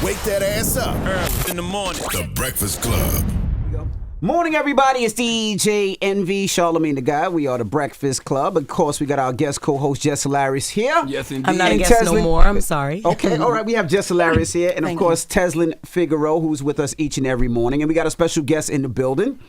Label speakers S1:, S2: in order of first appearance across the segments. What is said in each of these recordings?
S1: Wake that ass up.
S2: Early in the morning.
S1: The Breakfast Club.
S3: Morning, everybody. It's DJ NV, Charlamagne the Guy. We are the Breakfast Club. Of course, we got our guest co-host, Jess Hilarious here.
S2: Yes, indeed.
S4: I'm not a guest no more. I'm sorry.
S3: Okay, all right. We have Jess Hilarious here. And, of
S4: Thank
S3: course, Teslin Figaro, who's with us each and every morning. And we got a special guest in the building.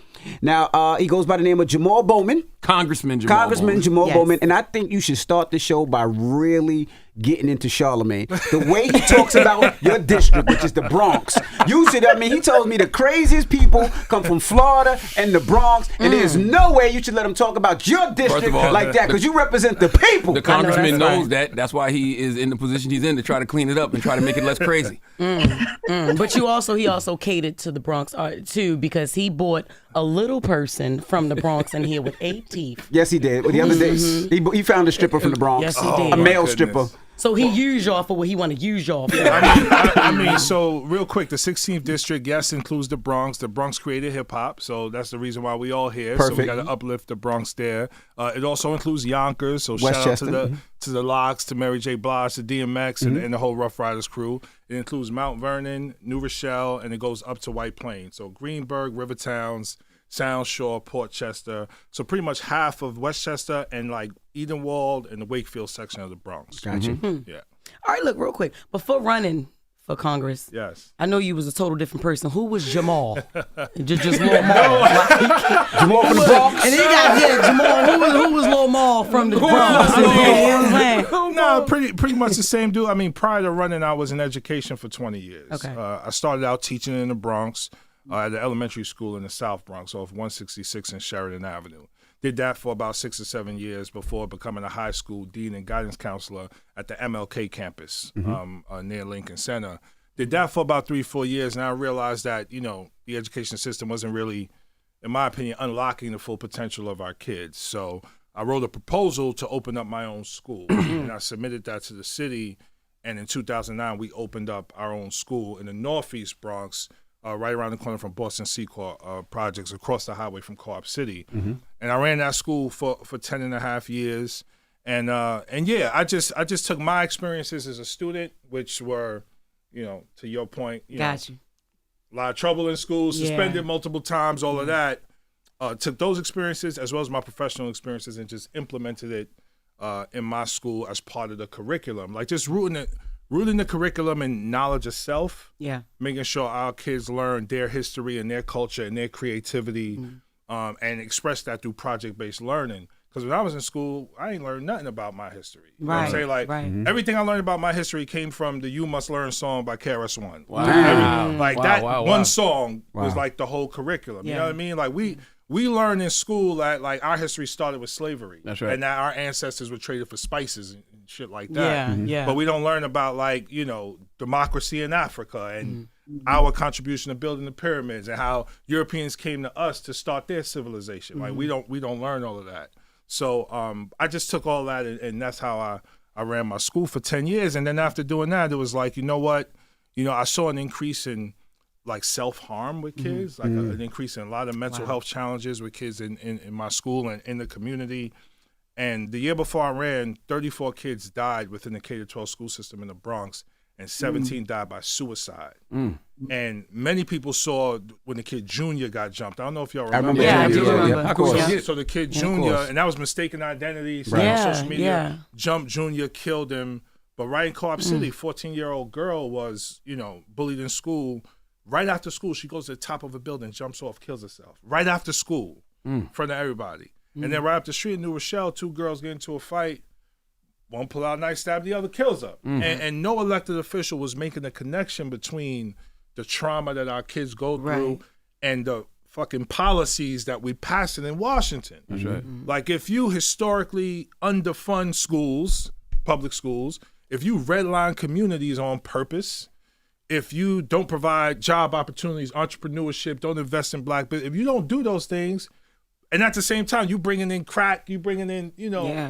S3: Now, he goes by the name of Jamaal Bowman.
S2: Congressman Jamaal
S4: Yes.
S3: Bowman. And I think you should start the show by really getting into Charlamagne. The way he talks about your district, which is the Bronx. He tells me the craziest people come from Florida and the Bronx, and there's no way you should let him talk about your district like that, because you represent the people.
S2: The congressman
S4: that's
S2: knows that. That's why he is in the position he's in, to try to clean it up and try to make it less crazy.
S4: But he also catered to the Bronx too, because he bought a little person from the Bronx in here with 8 teeth.
S3: Yes, he did. Well, the other day, he found a stripper from the Bronx.
S4: Yes, he did.
S3: A male
S5: goodness.
S3: stripper.
S4: So he used y'all for what he wanted to use y'all for.
S5: I mean, so real quick, the 16th district, yes, includes the Bronx. The Bronx created hip hop, so that's the reason why we all here.
S3: Perfect.
S5: So we got to uplift the Bronx there. It also includes Yonkers, so shout out
S3: Westchester.
S5: to the Locks, to Mary J. Blige, to DMX, and the whole Rough Riders crew. It includes Mount Vernon, New Rochelle, and it goes up to White Plains. So Greenburgh, Rivertowns, Sound Shore, Port Chester. So pretty much half of Westchester and like Edenwald and the Wakefield section of the Bronx.
S3: Gotcha.
S5: Yeah.
S4: All right, look, real quick. Before running for Congress,
S5: Yes.
S4: I know you was a total different person. Who was Jamaal? just Lil Maul.
S3: Jamaal from the Bronx.
S4: And then you got Jamaal. Who was Lil Maul from the Bronx? You know what I'm saying?
S5: No, pretty much the same dude. I mean, prior to running, I was in education for 20 years.
S4: Okay.
S5: I started out teaching in the Bronx at the elementary school in the South Bronx off 166 and Sheridan Avenue. Did that for about 6 or 7 years before becoming a high school dean and guidance counselor at the MLK campus near Lincoln Center. Did that for about 3-4 years, and I realized that, the education system wasn't really, in my opinion, unlocking the full potential of our kids. So I wrote a proposal to open up my own school, and I submitted that to the city, and in 2009, we opened up our own school in the Northeast Bronx, right around the corner from Boston Seacorp projects, across the highway from Co-op City. And I ran that school for 10 and a half years. And yeah, I just took my experiences as a student, which were, to your point,
S4: Got you.
S5: a lot of trouble in school, suspended multiple times, all of that. Took those experiences as well as my professional experiences and just implemented it in my school as part of the curriculum. Like just rooting the curriculum in knowledge of self, making sure our kids learn their history and their culture and their creativity, and express that through project-based learning. Because when I was in school, I ain't learned nothing about my history. You know what I'm saying? Like, everything I learned about my history came from the You Must Learn song by KRS-One.
S2: Wow.
S5: One song was like the whole curriculum. You know what I mean? Like, we learn in school that, like, our history started with slavery.
S2: That's right.
S5: And that our ancestors were traded for spices and shit like that.
S4: Yeah.
S5: But we don't learn about, like, democracy in Africa and our contribution to building the pyramids and how Europeans came to us to start their civilization. Like, we don't learn all of that. So I just took all that, and that's how I ran my school for 10 years. And then after doing that, it was like, you know what? I saw an increase in, like, self-harm with kids, like an increase in a lot of mental health challenges with kids in my school and in the community. And the year before I ran, 34 kids died within the K-12 school system in the Bronx, and 17 died by suicide. And many people saw when the kid Junior got jumped. I don't know if y'all remember.
S4: I do remember.
S2: Of course.
S4: Yeah.
S5: So the kid Junior, and that was mistaken identity. So on social media, jumped Junior, killed him. But right in Co-op City, 14-year-old girl was, bullied in school. Right after school, she goes to the top of a building, jumps off, kills herself. Right after school, in front of everybody. And then right up the street in New Rochelle, 2 girls get into a fight. One pull out a knife, stab the other, kills her. And no elected official was making a connection between the trauma that our kids go through and the fucking policies that we passing in Washington.
S2: That's right.
S5: Like, if you historically underfund schools, public schools, if you redline communities on purpose, if you don't provide job opportunities, entrepreneurship, don't invest in black business, if you don't do those things, and at the same time you bringing in crack, you bringing in,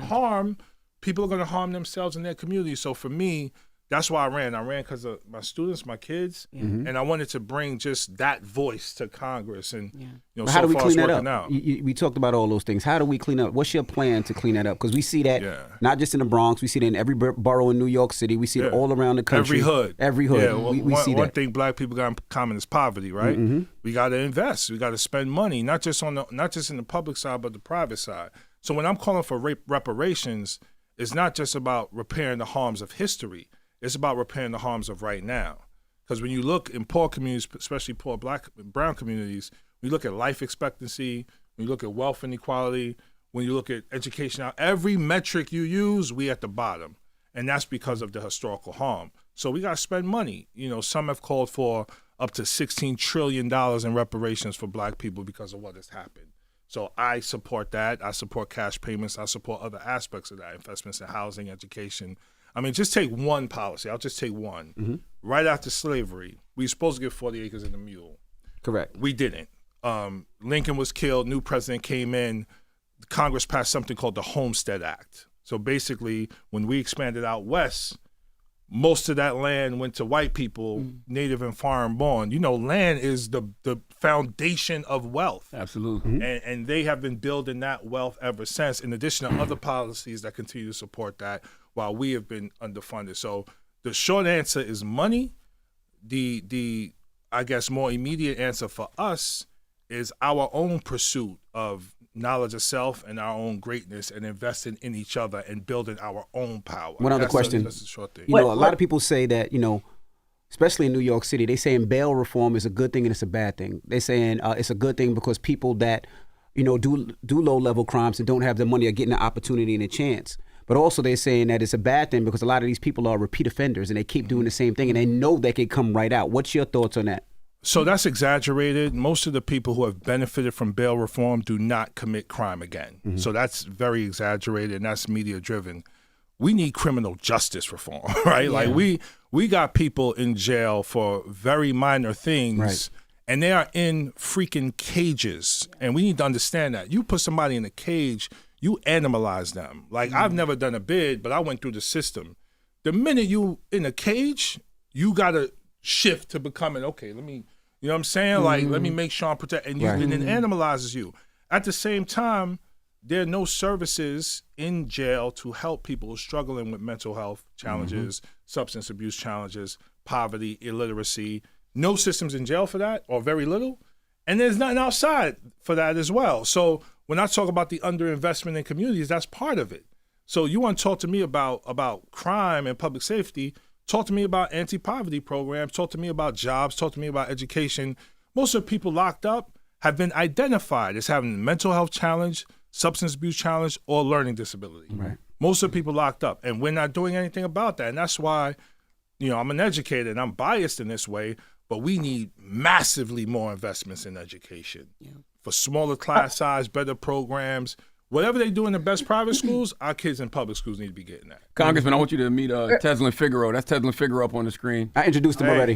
S5: harm, people are going to harm themselves in their community. So for me, That's why I ran. I ran because of my students, my kids, and I wanted to bring just that voice to Congress. And
S3: how do we clean that
S5: working
S3: up?
S5: out.
S3: We talked about all those things. How do we clean up? What's your plan to clean that up? Because we see that not just in the Bronx, we see it in every borough in New York City. We see it all around the country.
S5: Every hood. Yeah,
S3: we see
S5: one
S3: that.
S5: thing black people got in common is poverty, right? We got to invest. We got to spend money, not just in the public side, but the private side. So when I'm calling for reparations, it's not just about repairing the harms of history. It's about repairing the harms of right now. Because when you look in poor communities, especially poor black and brown communities, when you look at life expectancy, when you look at wealth inequality, when you look at education, every metric you use, we at the bottom. And that's because of the historical harm. So we got to spend money. Some have called for up to $16 trillion in reparations for black people because of what has happened. So I support that. I support cash payments. I support other aspects of that, investments in housing, education. I mean, just take one policy. I'll just take one. Right after slavery, we were supposed to get 40 acres and a mule.
S3: Correct.
S5: We didn't. Lincoln was killed. New president came in. Congress passed something called the Homestead Act. So basically, when we expanded out west, most of that land went to white people, native and foreign born. Land is the foundation of wealth.
S2: Absolutely.
S5: And they have been building that wealth ever since, in addition to other policies that continue to support that, while we have been underfunded. So the short answer is money. The I guess more immediate answer for us is our own pursuit of knowledge of self and our own greatness, and investing in each other and building our own power.
S3: One other question.
S5: That's a short thing.
S3: A lot of people say that, especially in New York City, they saying bail reform is a good thing and it's a bad thing. They saying it's a good thing because people that, do low-level crimes and don't have the money are getting an opportunity and a chance. But also they're saying that it's a bad thing because a lot of these people are repeat offenders and they keep doing the same thing and they know they can come right out. What's your thoughts on that?
S5: So that's exaggerated. Most of the people who have benefited from bail reform do not commit crime again. So that's very exaggerated, and that's media driven. We need criminal justice reform, right? Yeah. Like we got people in jail for very minor things, and they are in freaking cages. And we need to understand that. You put somebody in a cage, you animalize them. Like I've never done a bid, but I went through the system. The minute you in a cage, you gotta shift to becoming, okay, let me, you know what I'm saying? Like, let me make sure I'm protected. And it animalizes you. At the same time, there are no services in jail to help people struggling with mental health challenges, substance abuse challenges, poverty, illiteracy. No systems in jail for that, or very little. And there's nothing outside for that as well. So when I talk about the underinvestment in communities, that's part of it. So you want to talk to me about crime and public safety, talk to me about anti-poverty programs, talk to me about jobs, talk to me about education. Most of the people locked up have been identified as having mental health challenge, substance abuse challenge, or learning disability. Right. Most of the people locked up, and we're not doing anything about that. And that's why, I'm an educator and I'm biased in this way, but we need massively more investments in education for smaller class size, better programs. Whatever they do in the best private schools, our kids in public schools need to be getting that.
S2: Congressman, I want you to meet Teslin Figaro. That's Teslin Figaro up on the screen.
S3: I introduced him already.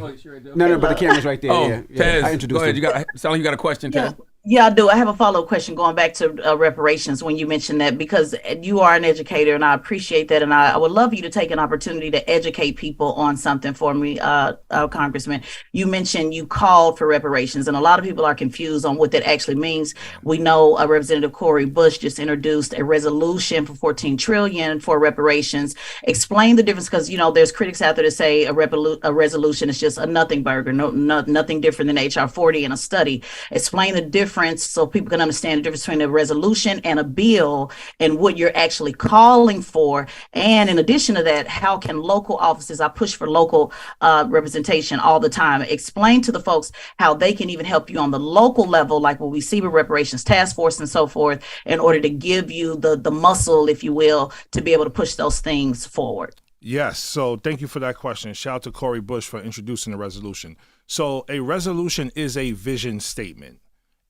S3: No, but the camera's right there.
S2: Tez,
S3: I introduced him.
S2: Sound like you got a question, Tez.
S6: Yeah, I do. I have a follow-up question going back to reparations when you mentioned that, because you are an educator and I appreciate that. And I would love you to take an opportunity to educate people on something for me, Congressman. You mentioned you called for reparations, and a lot of people are confused on what that actually means. We know Representative Cori Bush just introduced a resolution for $14 trillion for reparations. Explain the difference, because, there's critics out there that say a resolution is just a nothing burger, nothing different than HR 40 and a study. Explain the difference so people can understand the difference between a resolution and a bill and what you're actually calling for. And in addition to that, how can local offices, I push for local representation all the time, explain to the folks how they can even help you on the local level, like what we see with Reparations Task Force and so forth, in order to give you the muscle, if you will, to be able to push those things forward.
S5: Yes. So thank you for that question. Shout out to Cori Bush for introducing the resolution. So a resolution is a vision statement.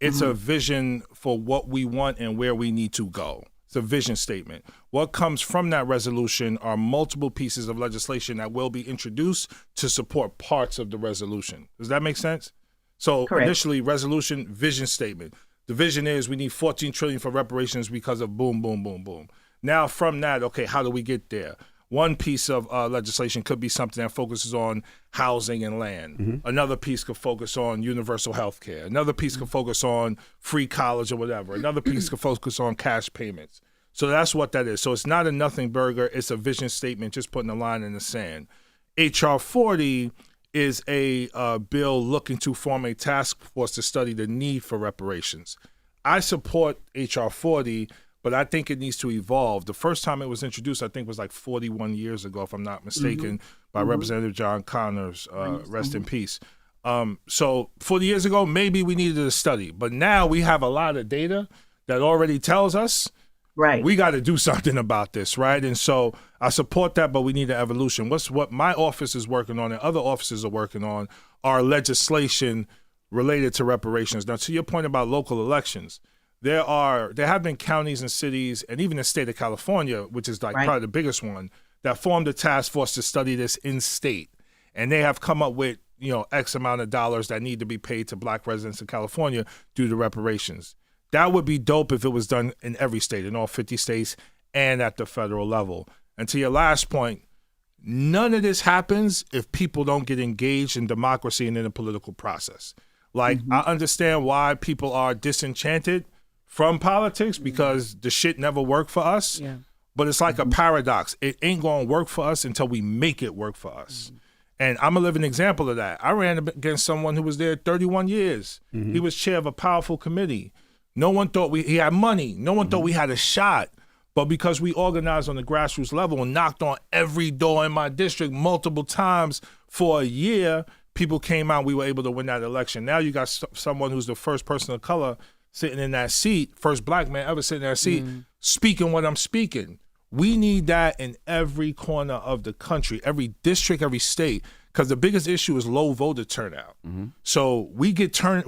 S5: It's a vision for what we want and where we need to go. It's a vision statement. What comes from that resolution are multiple pieces of legislation that will be introduced to support parts of the resolution. Does that make sense? So Correct. Initially, resolution, vision statement. The vision is we need $14 trillion for reparations because of boom, boom, boom, boom. Now from that, okay, how do we get there? one piece of legislation could be something that focuses on housing and land. Another piece could focus on universal health care. Another piece could focus on free college or whatever. Another piece could focus on cash payments. So that's what that is. So it's not a nothing burger. It's a vision statement, just putting a line in the sand. H.R. 40 is a bill looking to form a task force to study the need for reparations. I support H.R. 40, but I think it needs to evolve. The first time it was introduced, I think, was like 41 years ago, if I'm not mistaken, by Representative John Connors, rest in peace. So 40 years ago, maybe we needed a study. But now we have a lot of data that already tells us we got to do something about this, right? And so I support that, but we need an evolution. What my office is working on and other offices are working on are legislation related to reparations. Now, to your point about local elections, there have been counties and cities, and even the state of California, which is like probably the biggest one, that formed a task force to study this in state. And they have come up with, X amount of dollars that need to be paid to Black residents in California due to reparations. That would be dope if it was done in every state, in all 50 states, and at the federal level. And to your last point, none of this happens if people don't get engaged in democracy and in the political process. Like, I understand why people are disenchanted from politics because the shit never worked for us. Yeah. But it's like a paradox. It ain't going to work for us until we make it work for us. And I'm a living example of that. I ran against someone who was there 31 years. He was chair of a powerful committee. No one thought he had money. No one thought we had a shot. But because we organized on the grassroots level and knocked on every door in my district multiple times for a year, people came out, we were able to win that election. Now you got someone who's the first person of color sitting in that seat, first Black man ever sitting in that seat, speaking what I'm speaking. We need that in every corner of the country, every district, every state, because the biggest issue is low voter turnout. So we could turn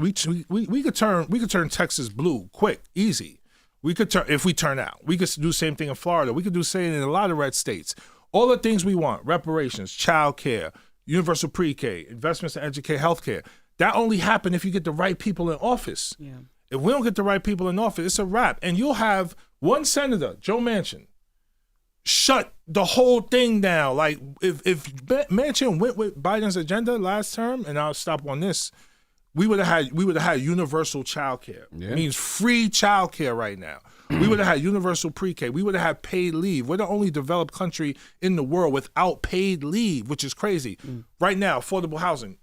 S5: Texas blue quick, easy. We could turn if we turn out. We could do the same thing in Florida. We could do the same in a lot of red states. All the things we want: reparations, child care, universal pre-K, investments in educate, healthcare. That only happen if you get the right people in office. Yeah. If we don't get the right people in office, it's a wrap. And you'll have one senator, Joe Manchin, shut the whole thing down. Like if Manchin went with Biden's agenda last term, and I'll stop on this, we would have had universal child care. Yeah. It means free child care right now. We would have had universal pre-K. We would have had paid leave. We're the only developed country in the world without paid leave, which is crazy. Right now, affordable housing,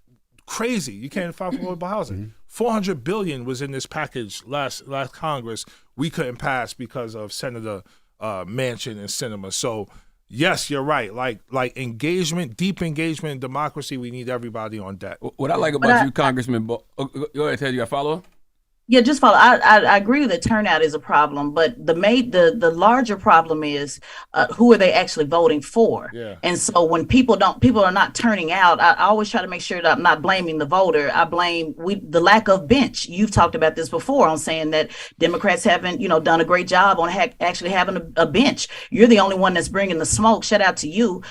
S5: crazy. You can't find affordable housing. $400 billion was in this package last Congress. We couldn't pass because of Senator Manchin and Sinema. So yes, you're right. Like engagement, deep engagement in democracy. We need everybody on deck.
S2: What I like about you, Congressman, go ahead, Ted. You got a follow-up?
S6: Yeah, just follow. I agree that turnout is a problem, but the larger problem is who are they actually voting for? Yeah. And so when people are not turning out, I always try to make sure that I'm not blaming the voter. I blame the lack of bench. You've talked about this before on saying that Democrats haven't done a great job on actually having a bench. You're the only one that's bringing the smoke. Shout out to you,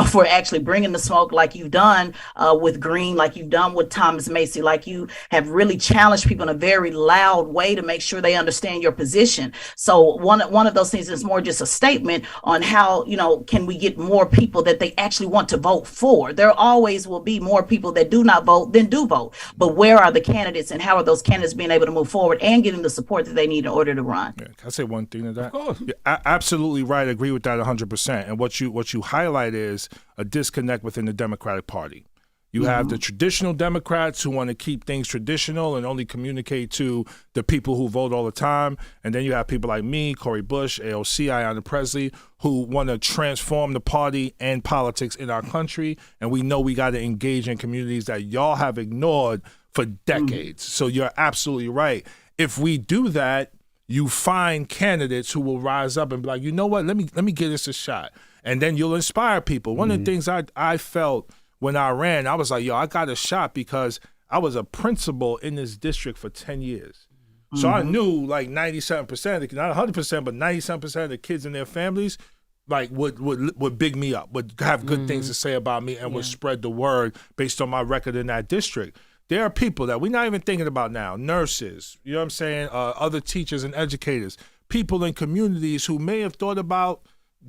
S6: for actually bringing the smoke like you've done with Green, like you've done with Thomas Macy, like you have really challenged people in a very loud way to make sure they understand your position. So one of those things is more just a statement on how, can we get more people that they actually want to vote for? There always will be more people that do not vote than do vote. But where are the candidates and how are those candidates being able to move forward and getting the support that they need in order to run?
S5: Yeah, can I say one thing to that? Of course. Yeah, absolutely right. I agree with that 100%. And what you highlight is a disconnect within the Democratic Party. You have the traditional Democrats who want to keep things traditional and only communicate to the people who vote all the time. And then you have people like me, Cori Bush, AOC, Ayanna Pressley, who want to transform the party and politics in our country. And we know we got to engage in communities that y'all have ignored for decades. So you're absolutely right. If we do that, you find candidates who will rise up and be like, you know what, let me give this a shot. And then you'll inspire people. One of the things I felt when I ran, I was like, I got a shot because I was a principal in this district for 10 years. So I knew like 97%, not 100%, but 97% of the kids and their families like would big me up, would have good things to say about me and would spread the word based on my record in that district. There are people that we're not even thinking about now, nurses, you know what I'm saying, other teachers and educators, people in communities who may have thought about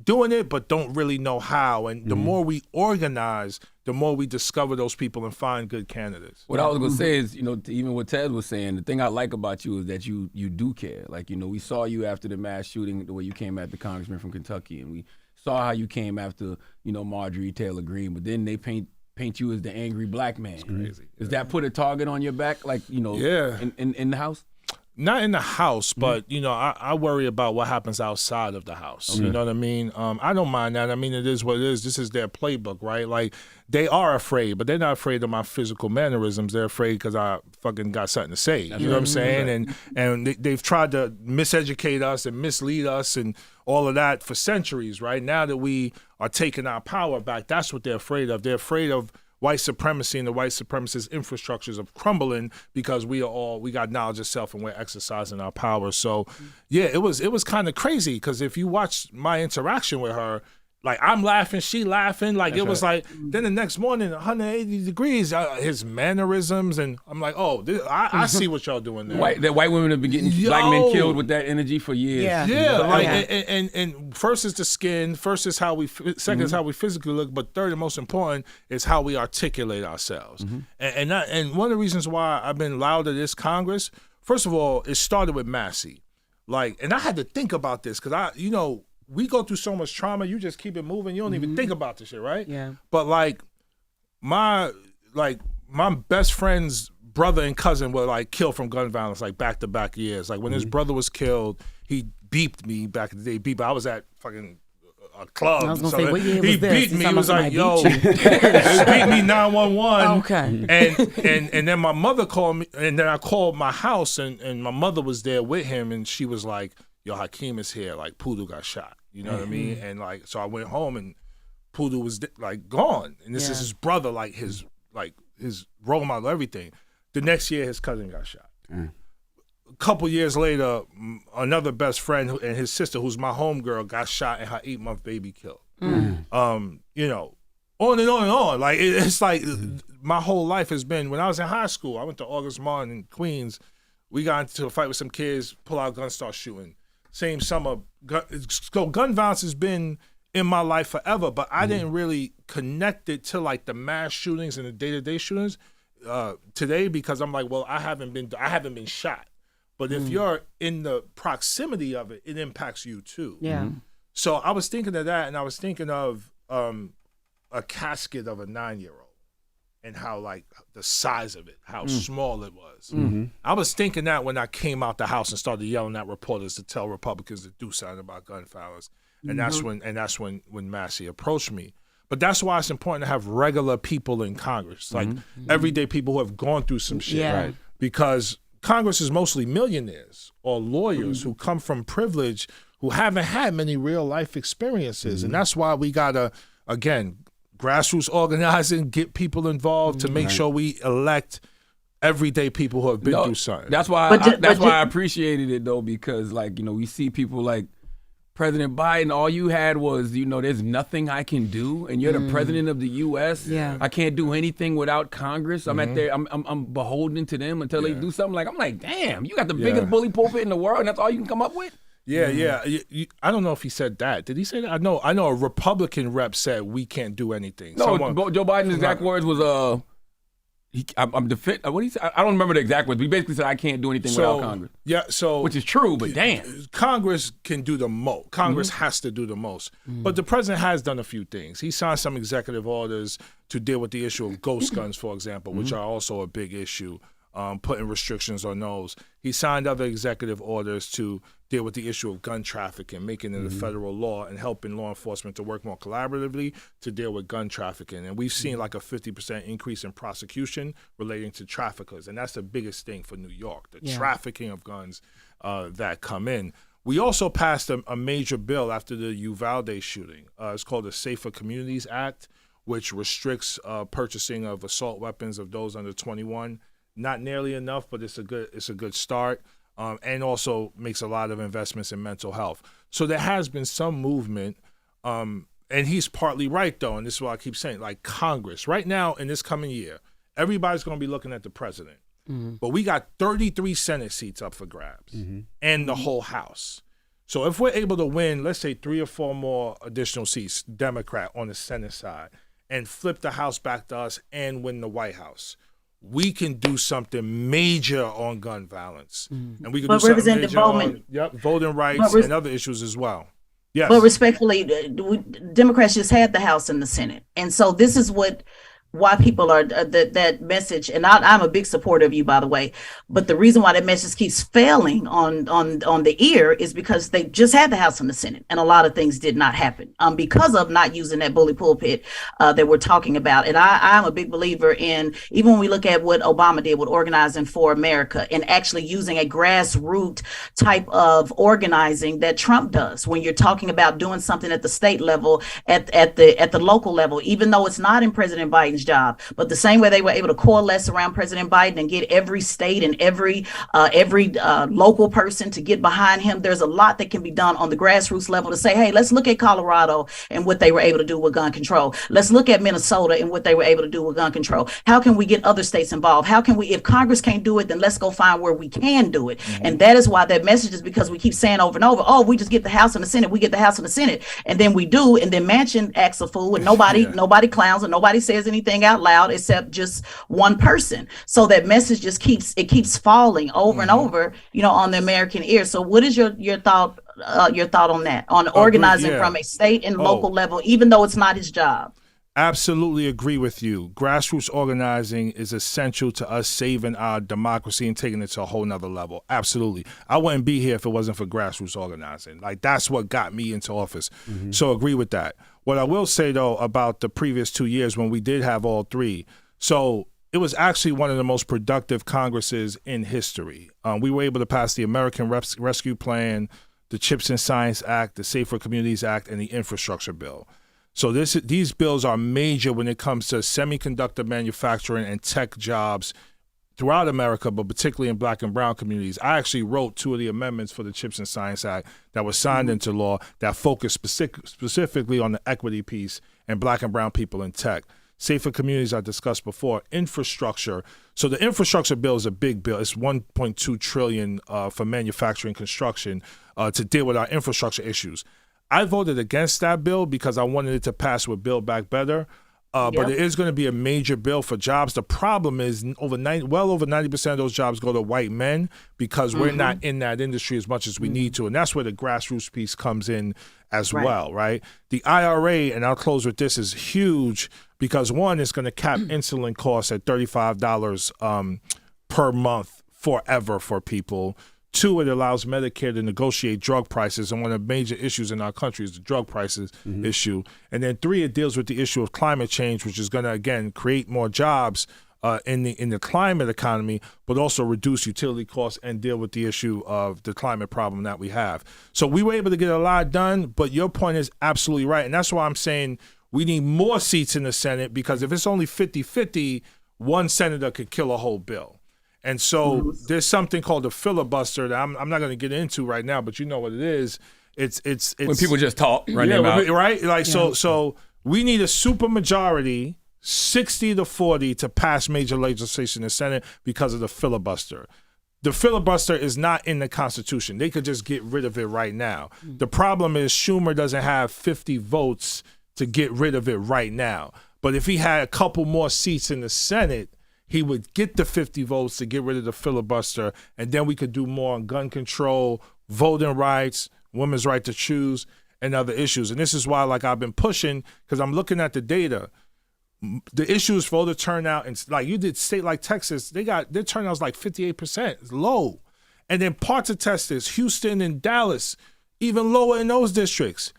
S5: doing it, but don't really know how. And the more we organize, the more we discover those people and find good candidates.
S2: What I was gonna say is, even what Ted was saying, the thing I like about you is that you do care. Like, we saw you after the mass shooting, the way you came at the congressman from Kentucky, and we saw how you came after, Marjorie Taylor Greene. But then they paint you as the angry black man. It's
S5: crazy.
S2: Does that put a target on your back, like, in the house?
S5: Not in the house, but, I worry about what happens outside of the house. Okay. You know what I mean? I don't mind that. I mean, it is what it is. This is their playbook, right? Like, they are afraid, but they're not afraid of my physical mannerisms. They're afraid because I fucking got something to say. You know what I'm saying? And they've tried to miseducate us and mislead us and all of that for centuries, right? Now that we are taking our power back, that's what they're afraid of. They're afraid of white supremacy and the white supremacist infrastructures of crumbling because we got knowledge of self and we're exercising our power. So, yeah, it was kind of crazy because if you watch my interaction with her, like, I'm laughing, she laughing, like that's it was right. Like, then the next morning, 180 degrees, his mannerisms, and I'm like, oh, I see what y'all doing there.
S2: That white women have been getting black men killed with that energy for years.
S5: Yeah, like, and first is the skin, first is how we, second is how we physically look, but third and most important is how we articulate ourselves. And one of the reasons why I've been loud at this Congress, first of all, it started with Massey. Like, and I had to think about this because we go through so much trauma, you just keep it moving. You don't even think about this shit, right?
S4: Yeah.
S5: But my best friend's brother and cousin were like killed from gun violence, like back-to-back years. Like when his brother was killed, he beeped me back in the day. I was at fucking a club.
S4: I was gonna say, what year was this?
S5: He beat me. He was like, yo, he beat me 911.
S4: Okay.
S5: And then my mother called me, and then I called my house, and my mother was there with him, and she was like, yo, Hakeem is here. Like, Poodoo got shot. You know what I mean? And like, so I went home and Poodoo was like gone. And this is his brother, like his role model, everything. The next year, his cousin got shot. A couple years later, another best friend and his sister, who's my homegirl, got shot and her 8-month baby killed. On and on and on. Like, it's like my whole life has been, when I was in high school, I went to August Martin in Queens. We got into a fight with some kids, pull out guns, start shooting. Same summer, gun violence has been in my life forever, but I didn't really connect it to like the mass shootings and the day-to-day shootings today because I'm like, well, I haven't been shot, but if you're in the proximity of it, it impacts you too.
S4: Yeah.
S5: So I was thinking of that, and I was thinking of a casket of a 9-year-old. And how, like, the size of it, how small it was. I was thinking that when I came out the house and started yelling at reporters to tell Republicans to do something about gun violence. And that's when Massey approached me. But that's why it's important to have regular people in Congress, like everyday people who have gone through some shit.
S4: Yeah.
S5: Right? Because Congress is mostly millionaires or lawyers who come from privilege, who haven't had many real life experiences. And that's why we gotta, again, grassroots organizing, get people involved to make sure we elect everyday people who have been through something.
S2: That's why I appreciated it though, because like, we see people like President Biden, all you had was, there's nothing I can do, and you're the president of the U.S.
S4: Yeah.
S2: I can't do anything without Congress. I'm I'm beholden to them until they do something. Like, I'm like, damn, you got the biggest bully pulpit in the world, and that's all you can come up with?
S5: Yeah. I don't know if he said that. Did he say that? I know a Republican rep said we can't do anything.
S2: No, Joe Biden's exact words was, what did he say? I don't remember the exact words, but he basically said I can't do anything without Congress.
S5: Yeah, so
S2: which is true, but damn.
S5: Congress can do the most. Congress has to do the most. But the president has done a few things. He signed some executive orders to deal with the issue of ghost guns, for example, which are also a big issue. Putting restrictions on those. He signed other executive orders to deal with the issue of gun trafficking, making it a federal law and helping law enforcement to work more collaboratively to deal with gun trafficking. And we've seen like a 50% increase in prosecution relating to traffickers. And that's the biggest thing for New York, the trafficking of guns that come in. We also passed a major bill after the Uvalde shooting. It's called the Safer Communities Act, which restricts purchasing of assault weapons of those under 21. Not nearly enough, but it's a good start, and also makes a lot of investments in mental health. So there has been some movement, and he's partly right though, and this is what I keep saying. Like Congress right now in this coming year, everybody's going to be looking at the president, but we got 33 Senate seats up for grabs, and the whole House. So if we're able to win, let's say 3 or 4 more additional seats, Democrat on the Senate side, and flip the House back to us and win the White House, we can do something major on gun violence. And we can do something
S6: Representative
S5: major
S6: Bowman,
S5: on voting rights and other issues as well. Yes.
S6: But respectfully, Democrats just had the House and the Senate. And so this is why people are that message, and I'm a big supporter of you, by the way, but the reason why that message keeps failing on the ear is because they just had the House and the Senate, and a lot of things did not happen because of not using that bully pulpit that we're talking about. And I'm a big believer in, even when we look at what Obama did with Organizing for America and actually using a grassroots type of organizing that Trump does, when you're talking about doing something at the state level, at the local level, even though it's not in President Biden's job, but the same way they were able to coalesce around President Biden and get every state and every local person to get behind him, there's a lot that can be done on the grassroots level to say, hey, let's look at Colorado and what they were able to do with gun control. Let's look at Minnesota and what they were able to do with gun control. How can we get other states involved? How can we, if Congress can't do it, then let's go find where we can do it. And that is why that message is, because we keep saying over and over, oh, we just get the House and the Senate, we get the House and the Senate, and then we do, and then Manchin acts a fool, and nobody clowns and nobody says anything out loud except just one person. So that message just keeps falling over and over, on the American ear. So what is your thought on that, on organizing from a state and local level, even though it's not his job?
S5: Absolutely agree with you. Grassroots organizing is essential to us saving our democracy and taking it to a whole nother level. Absolutely. I wouldn't be here if it wasn't for grassroots organizing. Like, that's what got me into office. So agree with that. What I will say, though, about the previous 2 years when we did have all three, so it was actually one of the most productive Congresses in history. We were able to pass the American Rescue Plan, the CHIPS and Science Act, the Safer Communities Act, and the Infrastructure Bill. So these bills are major when it comes to semiconductor manufacturing and tech jobs throughout America, but particularly in Black and brown communities. I actually wrote 2 of the amendments for the CHIPS and Science Act that was signed into law that focused specifically on the equity piece and Black and brown people in tech. Safer communities I discussed before. Infrastructure. So the infrastructure bill is a big bill. It's $1.2 trillion for manufacturing construction to deal with our infrastructure issues. I voted against that bill because I wanted it to pass with Build Back Better. But it is going to be a major bill for jobs. The problem is well over 90% of those jobs go to white men because we're not in that industry as much as we need to. And that's where the grassroots piece comes in as well, right? The IRA, and I'll close with this, is huge because, one, it's going to cap insulin costs at $35 per month forever for people. 2, it allows Medicare to negotiate drug prices, and one of the major issues in our country is the drug prices issue. And then 3, it deals with the issue of climate change, which is going to, again, create more jobs in the climate economy, but also reduce utility costs and deal with the issue of the climate problem that we have. So we were able to get a lot done, but your point is absolutely right. And that's why I'm saying we need more seats in the Senate, because if it's only 50-50, one senator could kill a whole bill. And so there's something called a filibuster that I'm not going to get into right now, but you know what it is. It's when
S2: people just talk,
S5: right? Like so we need a supermajority, 60-40, to pass major legislation in the Senate because of the filibuster. The filibuster is not in the Constitution. They could just get rid of it right now. The problem is Schumer doesn't have 50 votes to get rid of it right now. But if he had a couple more seats in the Senate, he would get the 50 votes to get rid of the filibuster, and then we could do more on gun control, voting rights, women's right to choose, and other issues. And this is why, like, I've been pushing, because I'm looking at the data. The issues for voter turnout, and like you did, state like Texas, their turnout is like 58%. It's low. And then parts of Texas, Houston and Dallas, even lower in those districts.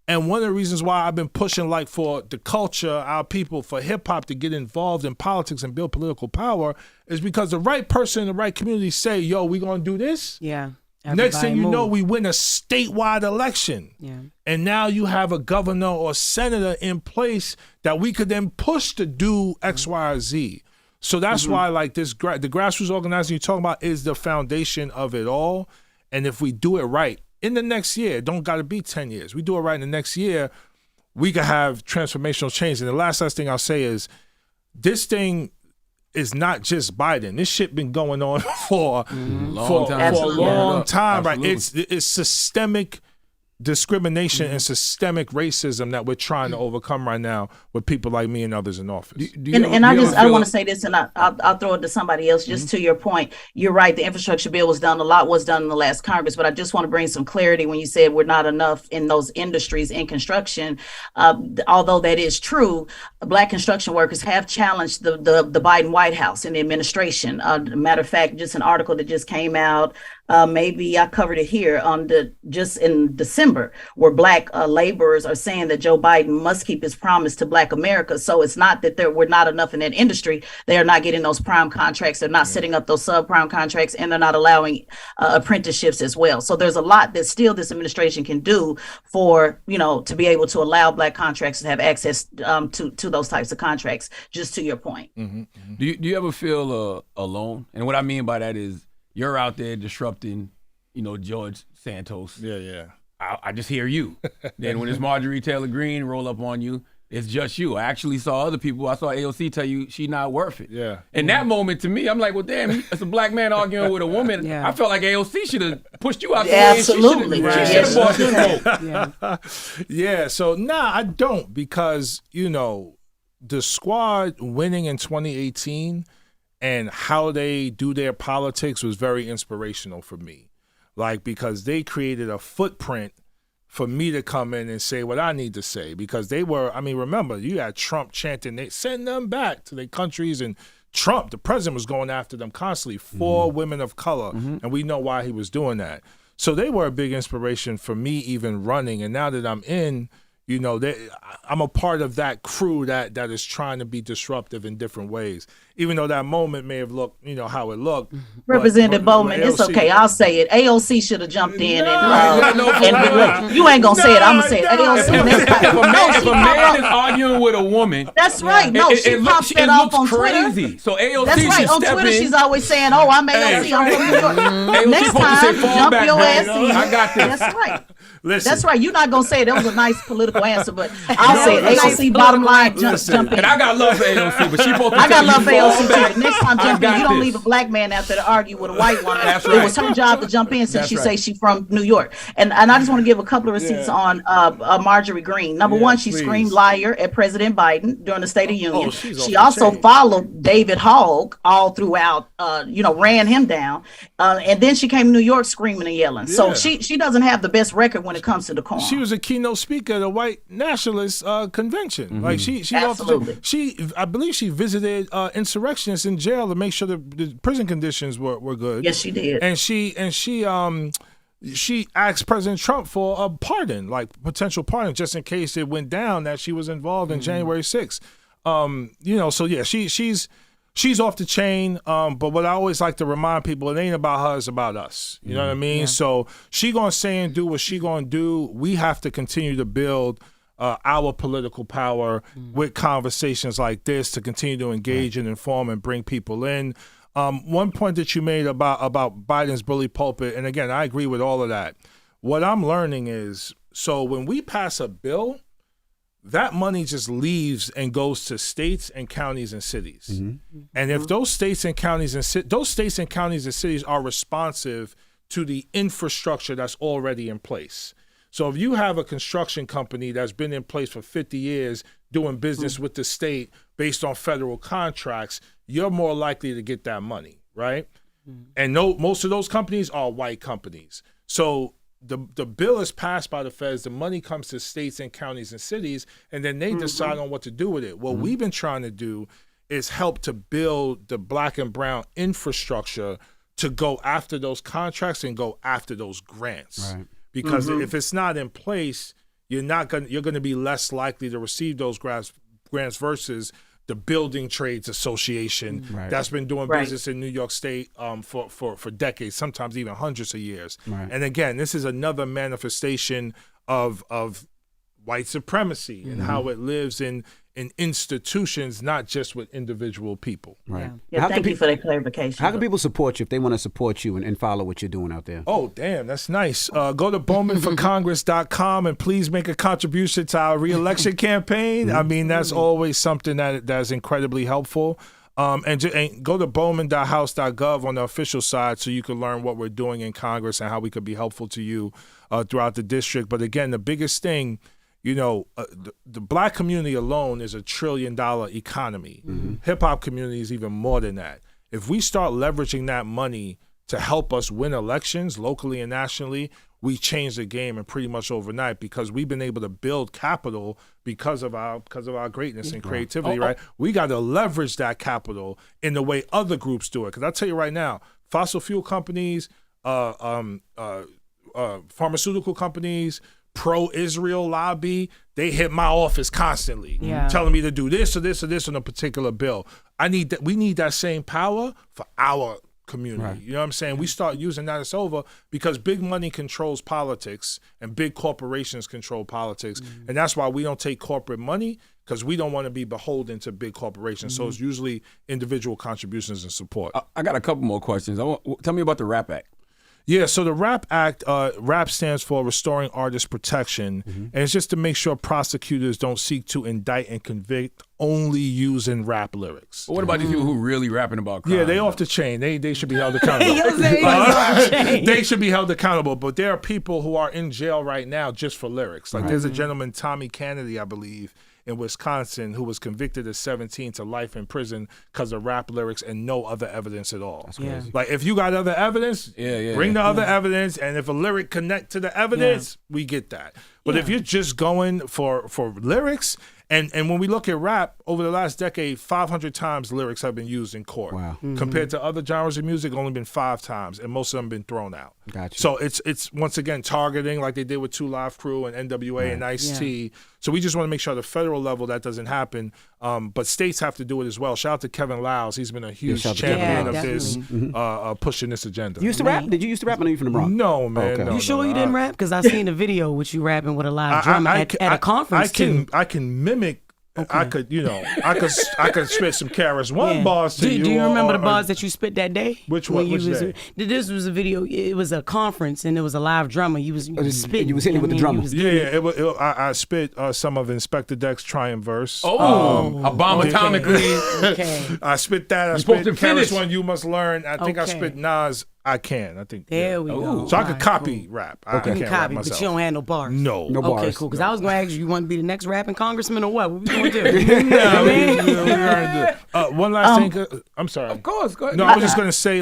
S5: And one of the reasons why I've been pushing, like, for the culture, our people, for hip-hop to get involved in politics and build political power is because the right person in the right community say, yo, we going to do this.
S4: Yeah.
S5: Next thing you know, we win a statewide election. Yeah. And now you have a governor or senator in place that we could then push to do X, Y, or Z. So that's why, like, the grassroots organizing you're talking about is the foundation of it all. And if we do it right, in the next year, it don't got to be 10 years. We do it right in the next year, we could have transformational change. And the last thing I'll say is this thing, is not just Biden. This shit been going on for a long time, right? It's systemic discrimination and systemic racism that we're trying to overcome right now with people like me and others in office.
S6: I want to say this, and I'll throw it to somebody else. Just to your point, you're right. The infrastructure bill was done. A lot was done in the last Congress, but I just want to bring some clarity when you said we're not enough in those industries in construction. Although that is true, Black construction workers have challenged the Biden White House and the administration. Matter of fact, just an article that just came out. Maybe I covered it here on just in December, where Black laborers are saying that Joe Biden must keep his promise to Black America. So it's not that we're not enough in that industry. They are not getting those prime contracts. They're not setting up those subprime contracts, and they're not allowing apprenticeships as well. So there's a lot that still this administration can do for, to be able to allow Black contractors to have access to those types of contracts, just to your point.
S2: Do you ever feel alone? And what I mean by that is, you're out there disrupting, George Santos.
S5: Yeah.
S2: I just hear you. Then when it's Marjorie Taylor Greene roll up on you, it's just you. I actually saw other people. I saw AOC tell you she's not worth it.
S5: Yeah.
S2: In that moment, to me, I'm like, well, damn, it's a Black man arguing with a woman.
S4: Yeah.
S2: I felt like AOC should have pushed you out the way.
S6: Absolutely.
S2: She should have bought this vote.
S5: Yeah. So, I don't, because, the squad winning in 2018 and how they do their politics was very inspirational for me. Because they created a footprint for me to come in and say what I need to say. Because they were, remember, you had Trump chanting, they send them back to their countries, and Trump, the president, was going after them constantly, 4 women of color, and we know why he was doing that. So they were a big inspiration for me even running, and now that I'm in, I'm a part of that crew that is trying to be disruptive in different ways. Even though that moment may have looked, how it looked.
S6: Representative Bowman, it's okay. I'll say it. AOC should have jumped in and you ain't gonna say it. I'm gonna say it. AOC.
S2: If a man is arguing with a woman,
S6: that's right. No, she popped that off on
S2: crazy.
S6: Twitter.
S2: So AOC
S6: that's right. On Twitter, she's always saying, "Oh, I'm AOC. I'm from New York." Next time, jump your ass in.
S2: I got this.
S6: That's right.
S5: Listen.
S6: That's right. You're not gonna say it. That was a nice political answer, but I'll say it. AOC. Bottom line, jump in.
S2: And I got love for AOC, but she supposed to.
S6: I got love for AOC too. Next time, jump in. You don't leave a Black man out there to argue with a white woman.
S2: That's right.
S6: It was her job to jump in since she says she's from New York. And I just want to give a couple of receipts on Marjorie Greene. Number one, she screamed liar at President Biden during the State of Union. She also followed David Hogg all throughout, ran him down. And then she came to New York screaming and yelling. Yeah. So she doesn't have the best record when it comes to decorum.
S5: She was a keynote speaker at a white nationalist convention.
S6: Absolutely.
S5: I believe she visited insurrectionists in jail to make sure the prison conditions were good.
S6: Yes, she did.
S5: And she asked President Trump for a pardon, potential pardon, just in case it went down that she was involved in January 6th. She's off the chain. But what I always like to remind people, it ain't about her, it's about us. You know what I mean? Yeah. So she gonna say and do what she gonna do. We have to continue to build our political power with conversations like this to continue to engage and inform and bring people in. One point that you made about Biden's bully pulpit, and again, I agree with all of that. What I'm learning is, so when we pass a bill, that money just leaves and goes to states and counties and cities. Mm-hmm. And if those states and counties and cities are responsive to the infrastructure that's already in place. So if you have a construction company that's been in place for 50 years doing business with the state based on federal contracts, you're more likely to get that money, right? And most of those companies are white companies. So the bill is passed by the feds, the money comes to states and counties and cities, and then they decide on what to do with it. What we've been trying to do is help to build the Black and brown infrastructure to go after those contracts and go after those grants. Right. Because if it's not in place, you're going to be less likely to receive those grants versus the Building Trades Association that's been doing business in New York State for decades, sometimes even hundreds of years. Right. And again, this is another manifestation of white supremacy and how it lives in institutions, not just with individual people.
S3: Right.
S6: Yeah, thank you for that clarification.
S3: How can people support you if they want to support you and follow what you're doing out there?
S5: Oh, damn, that's nice. Go to bowmanforcongress.com and please make a contribution to our re-election campaign. I mean, that's always something that's incredibly helpful. And go to bowman.house.gov on the official side so you can learn what we're doing in Congress and how we could be helpful to you throughout the district. But again, the biggest thing, the black community alone is $1 trillion economy. Hip hop community is even more than that. If we start leveraging that money to help us win elections locally and nationally, we change the game and pretty much overnight, because we've been able to build capital because of our greatness and creativity, right? We got to leverage that capital in the way other groups do it. Because I'll tell you right now, fossil fuel companies, pharmaceutical companies, pro-Israel lobby, they hit my office constantly, telling me to do this or this or this on a particular bill. We need that same power for our community. Right. You know what I'm saying? We start using that, it's over, because big money controls politics and big corporations control politics. And that's why we don't take corporate money, because we don't want to be beholden to big corporations. So it's usually individual contributions and support.
S2: I got a couple more questions. Tell me about the RAP Act.
S5: Yeah, so the RAP Act, RAP stands for Restoring Artist Protection, and it's just to make sure prosecutors don't seek to indict and convict only using rap lyrics.
S2: But what about these people who really rapping about crime?
S5: Yeah, they off the chain. They should be held accountable. They should be held accountable, but there are people who are in jail right now just for lyrics. Like there's a gentleman, Tommy Kennedy, I believe, in Wisconsin, who was convicted at 17 to life in prison because of rap lyrics and no other evidence at all. That's crazy. Like, if you got other evidence, bring the other evidence, and if a lyric connect to the evidence, we get that. But if you're just going for lyrics, and when we look at rap, over the last decade, 500 times lyrics have been used in court. Wow. Compared to other genres of music, only been 5 times, and most of them been thrown out. Gotcha. So it's once again targeting, like they did with 2 Live Crew and NWA and Ice-T. So we just want to make sure at the federal level that doesn't happen. But states have to do it as well. Shout out to Kevin Lows. He's been a huge champion of this, pushing this agenda.
S3: You used to rap? Did you used to rap? I know you from the Bronx.
S5: No, man.
S3: Okay.
S5: No,
S4: you sure you didn't rap? Because I seen the video with you rapping with a live drummer at a conference too.
S5: I can mimic. Okay. I could spit some Karis One bars to you.
S4: Do you remember the bars that you spit that day?
S5: Which one?
S4: This was a video. It was a conference and it was a live drummer. You was spitting.
S3: You was hitting with the drummer.
S5: I spit some of Inspector Deck's Triumph verse.
S2: Abomatomically.
S5: Okay. I spit that. I spit Karis One, You Must Learn. I think I spit Nas. I think.
S4: There we go.
S5: So I could copy rap.
S4: I can copy, but you don't have no bars.
S5: No
S4: bars. Okay, cool. Because I was going to ask you want to be the next rapping congressman or what? What we going to do?
S5: One last thing. I'm sorry.
S2: Of course. Go ahead.
S5: No, I was just going to say,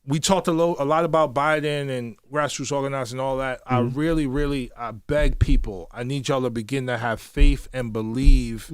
S5: we talked a lot about Biden and grassroots organizing and all that. I really, I beg people, I need y'all to begin to have faith and believe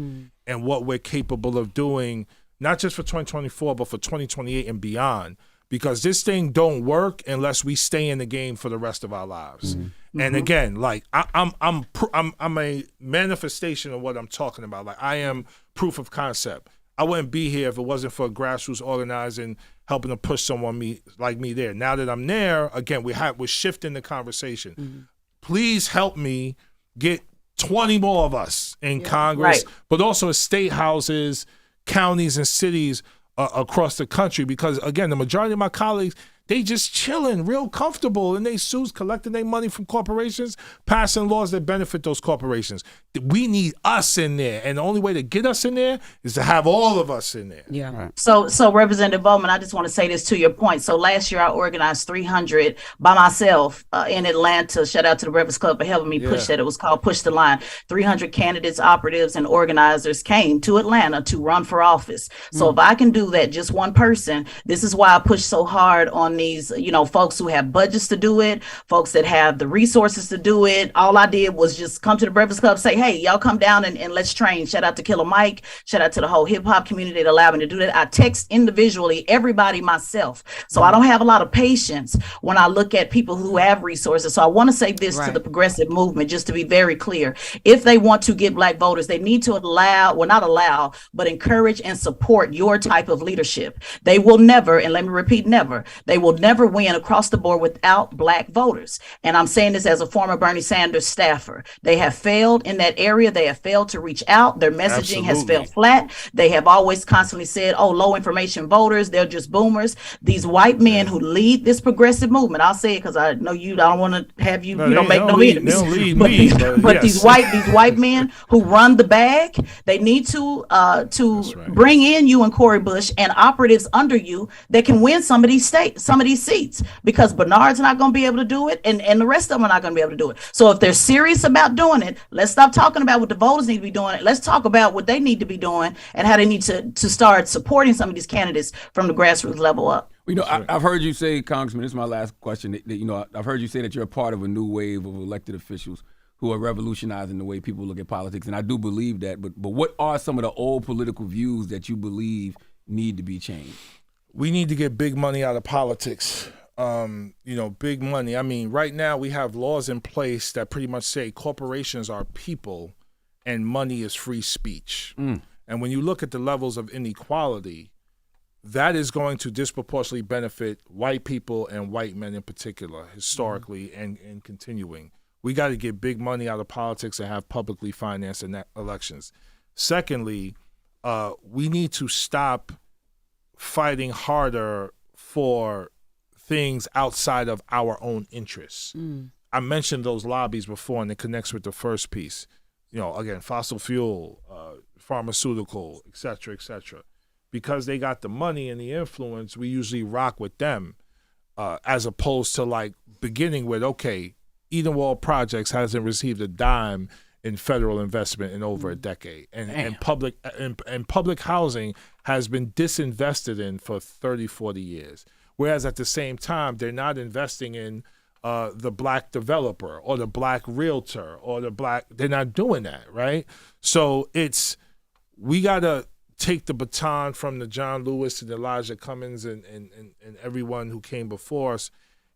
S5: in what we're capable of doing, not just for 2024, but for 2028 and beyond. Because this thing don't work unless we stay in the game for the rest of our lives. And again, like I'm a manifestation of what I'm talking about. Like, I am proof of concept. I wouldn't be here if it wasn't for grassroots organizing, helping to push someone like me there. Now that I'm there, again, we're shifting the conversation. Please help me get 20 more of us in Congress, but also state houses, counties, and cities across the country. Because again, the majority of my colleagues, they just chilling, real comfortable, and they suits collecting their money from corporations, passing laws that benefit those corporations. We need us in there, and the only way to get us in there is to have all of us in there.
S4: Yeah.
S6: Right. So Representative Bowman, I just want to say this to your point. So last year I organized 300 by myself in Atlanta. Shout out to the Breakfast Club for helping me push that. It was called Push the Line. 300 candidates, operatives, and organizers came to Atlanta to run for office. So if I can do that, just one person, this is why I push so hard on these, folks who have budgets to do it, folks that have the resources to do it. All I did was just come to the Breakfast Club, say, hey, y'all come down and let's train. Shout out to Killer Mike. Shout out to the whole hip hop community that allowed me to do that. I text individually everybody myself. So I don't have a lot of patience when I look at people who have resources. So I want to say this to the progressive movement, just to be very clear. If they want to get Black voters, they need to not allow, but encourage and support your type of leadership. They will never, and let me repeat, never, they will never win across the board without Black voters. And I'm saying this as a former Bernie Sanders staffer. They have failed in that area. They have failed to reach out. Their messaging has failed flat. They have always constantly said, oh, low information voters, they're just boomers. These white men who lead this progressive movement, I'll say it because I know you, I don't want to have you, you don't make no enemies.
S5: They don't lead
S6: but
S5: me,
S6: but these white men who run the bag, they need to bring in you and Cori Bush and operatives under you that can win some of these seats, because Bernard's not going to be able to do it, and the rest of them are not going to be able to do it. So if they're serious about doing it, let's stop talking about what the voters need to be doing. Let's talk about what they need to be doing and how they need to start supporting some of these candidates from the grassroots level up.
S2: You know, I've heard you say, Congressman, this is my last question, that, you know, I've heard you say that you're a part of a new wave of elected officials who are revolutionizing the way people look at politics, and I do believe that, but what are some of the old political views that you believe need to be changed?
S5: We need to get big money out of politics. You know, big money. I mean, right now we have laws in place that pretty much say corporations are people and money is free speech. And when you look at the levels of inequality, that is going to disproportionately benefit white people and white men in particular, historically and continuing. We got to get big money out of politics and have publicly financed elections. Secondly, we need to stop fighting harder for things outside of our own interests. I mentioned those lobbies before, and it connects with the first piece. You know, again, fossil fuel, pharmaceutical, et cetera, because they got the money and the influence. We usually rock with them, as opposed to like beginning with, okay, Edenwald Projects hasn't received a dime in federal investment in over a decade, and public housing has been disinvested in for 30, 40 years. Whereas at the same time, they're not investing in the Black developer or the Black realtor or they're not doing that, right? So we gotta take the baton from the John Lewis and Elijah Cummings and everyone who came before us.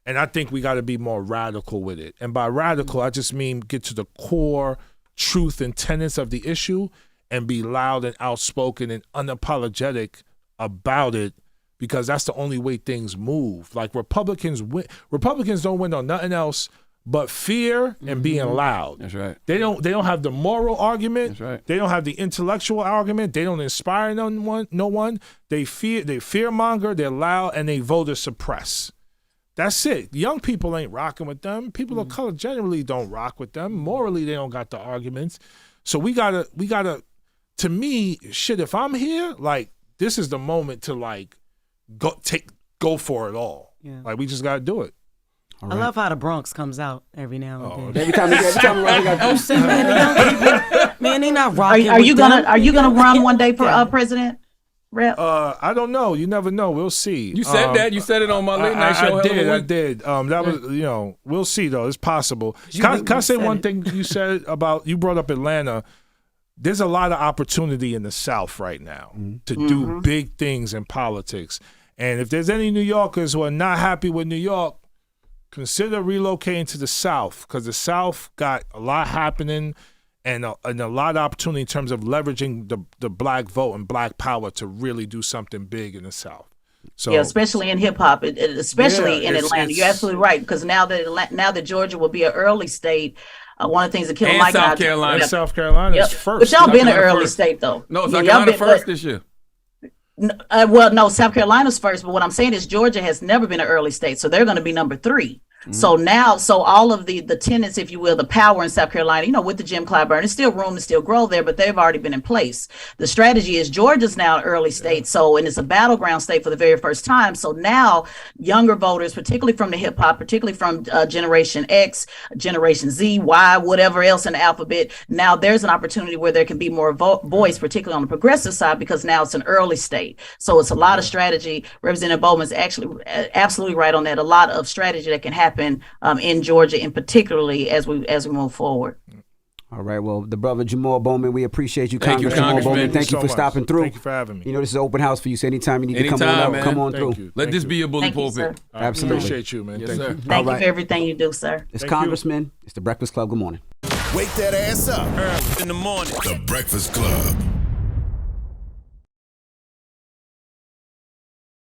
S5: And I think we got to be more radical with it. And by radical, I just mean get to the core truth and tenets of the issue and be loud and outspoken and unapologetic about it, because that's the only way things move. Like Republicans don't win on nothing else but fear and being loud.
S2: That's right.
S5: They don't have the moral argument.
S2: That's right.
S5: They don't have the intellectual argument. They don't inspire no one. They fear monger, they're loud, and they voter suppress. That's it. Young people ain't rocking with them. People of color generally don't rock with them. Morally, they don't got the arguments. So we gotta, to me, shit, if I'm here, like, this is the moment to like go for it all. Yeah. Like, we just gotta do it.
S4: Right. I love how the Bronx comes out every now and then.
S3: Every time we got
S4: man, they not rocking.
S6: Are you gonna run one day for president? Rep?
S5: I don't know. You never know. We'll see.
S2: You said that. You said it on my late night show.
S5: I did. That was, you know, we'll see though. It's possible. Can I say one thing you said about, you brought up Atlanta? There's a lot of opportunity in the South right now to do big things in politics. And if there's any New Yorkers who are not happy with New York, consider relocating to the South, because the South got a lot happening and a lot of opportunity in terms of leveraging the Black vote and Black power to really do something big in the South. So,
S6: yeah, especially in hip hop, especially in Atlanta. You're absolutely right, because now that Georgia will be an early state, one of the things that Killer Mike
S2: South Carolina.
S5: South Carolina is first.
S6: But y'all been an early state though.
S2: No, South Carolina first this year.
S6: Well, no, South Carolina's first, but what I'm saying is Georgia has never been an early state, so they're going to be number 3. So now, all of the tenants, if you will, the power in South Carolina, you know, with the Jim Clyburn, there's still room to still grow there, but they've already been in place. The strategy is Georgia's now an early state, and it's a battleground state for the very first time. So now younger voters, particularly from the hip hop, particularly from Generation X, Generation Z, Y, whatever else in the alphabet, now there's an opportunity where there can be more voice, particularly on the progressive side, because now it's an early state. So it's a lot of strategy. Representative Bowman's actually absolutely right on that. A lot of strategy that can happen in Georgia, and particularly as we move forward.
S3: All right. Well, the brother Jamaal Bowman, we appreciate you,
S2: Thank you,
S3: Congressman Bowman. Thank you for
S5: so
S3: stopping through.
S5: Thank you for having me.
S3: You know, this is an open house for you, so anytime you need to come on through.
S2: Let this be a bully pulpit.
S3: Absolutely.
S5: Appreciate you, man.
S2: Yes,
S5: Thank
S2: sir.
S5: you.
S6: Thank you for everything you do, sir.
S3: It's Congressman. It's the Breakfast Club. Good morning.
S1: Wake that ass up.
S7: In the morning.
S1: The Breakfast Club.